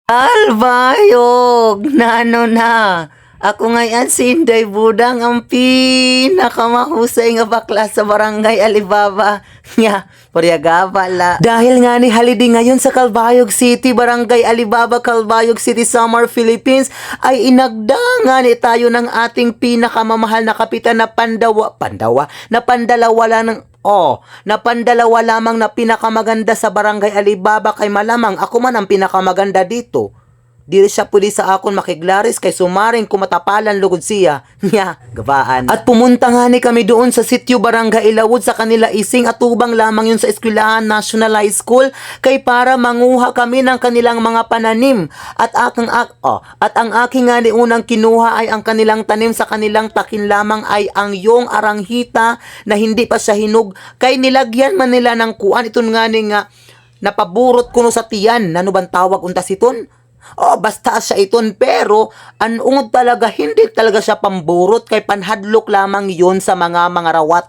Albayog! Na ano na? Ako ngayon si Inday Budang, ang pinakamahusay nga bakla sa barangay Alibaba. Nga, Puriagaba la. Dahil nga ni holiday ngayon sa Calbayog City, barangay Alibaba, Calbayog City, Samar, Philippines, ay inagda nga ni tayo ng ating pinakamamahal na kapitan na napandalawa lamang na pinakamaganda sa barangay Alibaba kay malamang ako man ang pinakamaganda dito. Dili siya pwede sa akon makiglaris kay sumaring kumatapalan lugod siya. Nya, gabaan. At pumunta nga ni kami doon sa sitio Barangay Ilawod sa kanila ising at tubang lamang yun sa Eskwelahan National High School kay para manguha kami ng kanilang mga pananim. At ang aking nga ni unang kinuha ay ang kanilang tanim sa kanilang takin lamang ay ang yung aranghita na hindi pa siya hinog kay nilagyan man nila ng kuan iton nga ni nga napaburot kuno sa tiyan. Ano bang tawag unta siton? Basta siya iton pero ang ungod talaga hindi talaga siya pamburot kay panhadlok lamang yun sa mga rawat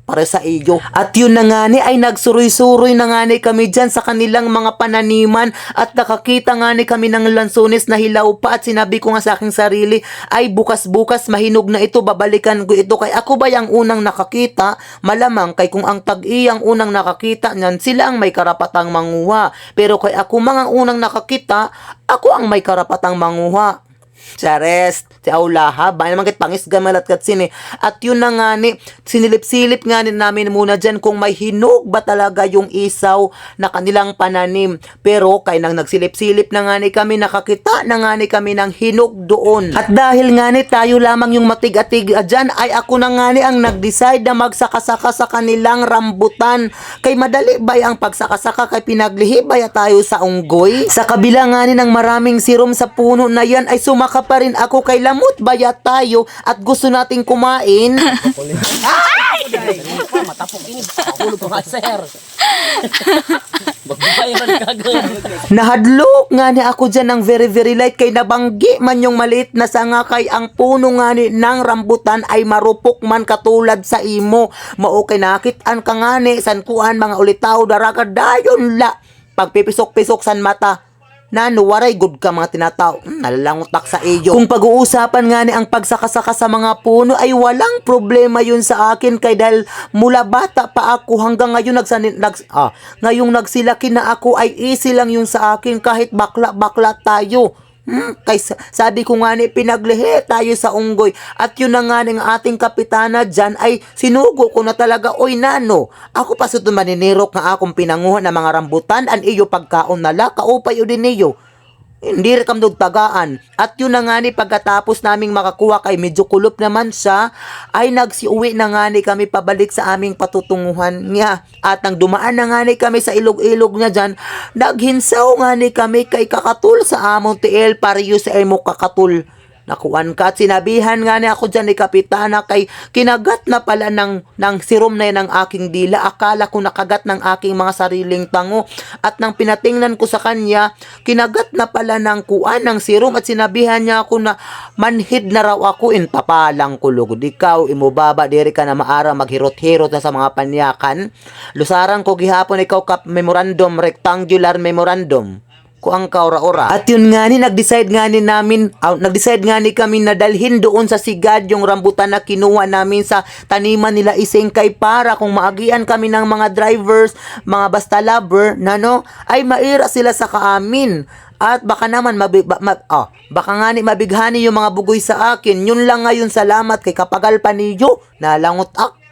para sa iyo. At yun na nga ni ay nagsuroy-suroy na nga ni kami dyan sa kanilang mga pananiman at nakakita nga ni kami ng lansones na hilaw pa at sinabi ko nga sa aking sarili ay bukas-bukas mahinog na ito, babalikan ko ito kay ako ba yung unang nakakita? Malamang kay kung ang tag-iyang unang nakakita niyan sila ang may karapatang manguha pero kay ako mga unang nakakita ako ang may karapatang manguha. Chares, ti aulaha, ba naman kit pangis gamalat kat sini. At yun na nga ni, sinilip-silip nga ni namin muna dyan kung may hinog ba talaga yung isaw na kanilang pananim. Pero kay nang nagsilip-silip na nga ni kami, nakakita na nga ni kami ng hinog doon. At dahil nga ni tayo lamang yung matig-atig dyan, ay ako na nga ni ang nag-decide na magsakasaka sa kanilang rambutan. Kay madali ba ang pagsakasaka kay pinaglihi ba tayo sa unggoy? Sa kabila nga ni ng maraming sirom sa puno na yan ay sumaka pa rin ako kay lamot baya tayo at gusto nating kumain. Ay! Matapok ini. Hulog ko nga, sir. Magbabayaran ka Nahadlok nga ni ako dyan ng very light kay nabanggi man yung maliit na sanga kay ang puno nga ni ng rambutan ay marupok man katulad sa imo. Maokay nakitaan ka nga ni sankuan mga ulitaw daraga dayon la. Pagpipisok-pisok san mata. Waray good ka mga tinatao. Nalalangutak sa iyo. Kung pag-uusapan nga ni ang pagsakasaka sa mga puno ay walang problema yun sa akin kay dahil mula bata pa ako hanggang ngayon ngayong nagsilaki na ako ay easy lang yung sa akin kahit bakla tayo. Kay sabi ko nga ni pinaglihi tayo sa unggoy at yun na nga ng ating kapitana dyan ay sinugo ko na talaga oy nano ako pa sa maninirok nga akong pinanguha ng mga rambutan an iyo pagkaon nala kaupay o din niyo hindi rin kamdog tagaan. At yun na nga ni pagkatapos naming makakuha kay medyo kulop naman siya ay nagsiuwi na nga ni kami pabalik sa aming patutunguhan niya. At nang dumaan na nga ni kami sa ilog-ilog niya dyan, naghinsaw nga ni kami kay kakatul sa among tiil pariyo sa imo kakatul. Nakuan ka at sinabihan nga ni ako dyan ni Kapitana kay kinagat na pala ng sirom na yan ng aking dila. Akala ko nakagat ng aking mga sariling tango. At nang pinatingnan ko sa kanya, kinagat na pala ng kuan ng sirom at sinabihan niya ako na manhid na raw ako. Tapalang kulugod ikaw, imubaba diri ka na maara maghirot-hirot na sa mga panyakan. Lusaran ko gihapon ikaw memorandum, rectangular memorandum. Ang kaura-ora. At yun nga ni nag-decide nga ni kami na dalhin doon sa sigad yung rambutan na kinuha namin sa taniman nila ising kay para kung maagian kami ng mga drivers, mga basta lover ay maira sila sa kaamin. At baka naman baka nga ni mabighani yung mga bugoy sa akin. Yun lang ngayon, salamat kay kapagal pa niyo. Nalangot ak.